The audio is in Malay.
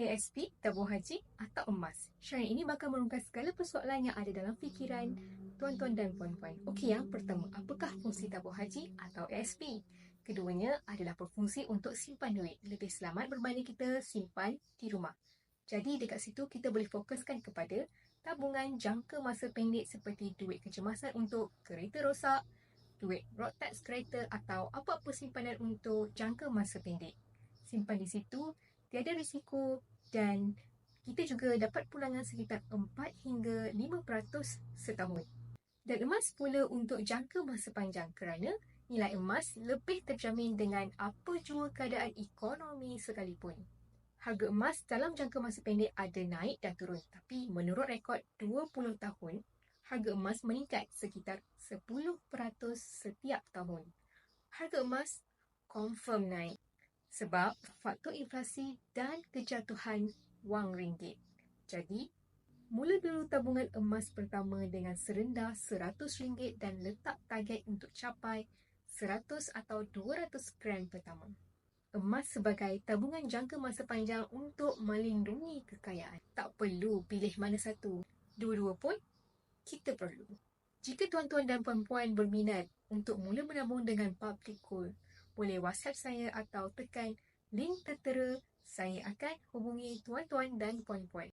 ASP, tabung haji atau emas? Syariah ini bakal merungkai segala persoalan yang ada dalam fikiran tuan-tuan dan puan-puan. Okey, yang pertama, apakah fungsi tabung haji atau ASP? Keduanya adalah berfungsi untuk simpan duit. Lebih selamat berbanding kita simpan di rumah. Jadi dekat situ kita boleh fokuskan kepada tabungan jangka masa pendek seperti duit kecemasan untuk kereta rosak, duit road tax kereta atau apa-apa simpanan untuk jangka masa pendek. Simpan di situ, tiada risiko dan kita juga dapat pulangan sekitar 4 hingga 5% setahun. Dan emas pula untuk jangka masa panjang kerana nilai emas lebih terjamin dengan apa jua keadaan ekonomi sekalipun. Harga emas dalam jangka masa pendek ada naik dan turun, tapi menurut rekod 20 tahun, harga emas meningkat sekitar 10% setiap tahun. Harga emas confirm naik sebab faktor inflasi dan kejatuhan wang ringgit. Jadi, mula dulu tabungan emas pertama dengan serendah RM100 dan letak target untuk capai 100 atau 200 gram pertama. Emas sebagai tabungan jangka masa panjang untuk melindungi kekayaan. Tak perlu pilih mana satu. Dua-dua pun kita perlu. Jika tuan-tuan dan puan-puan berminat untuk mula menabung dengan Public Gold, boleh WhatsApp saya atau tekan link tertera. Saya akan hubungi tuan-tuan dan puan-puan.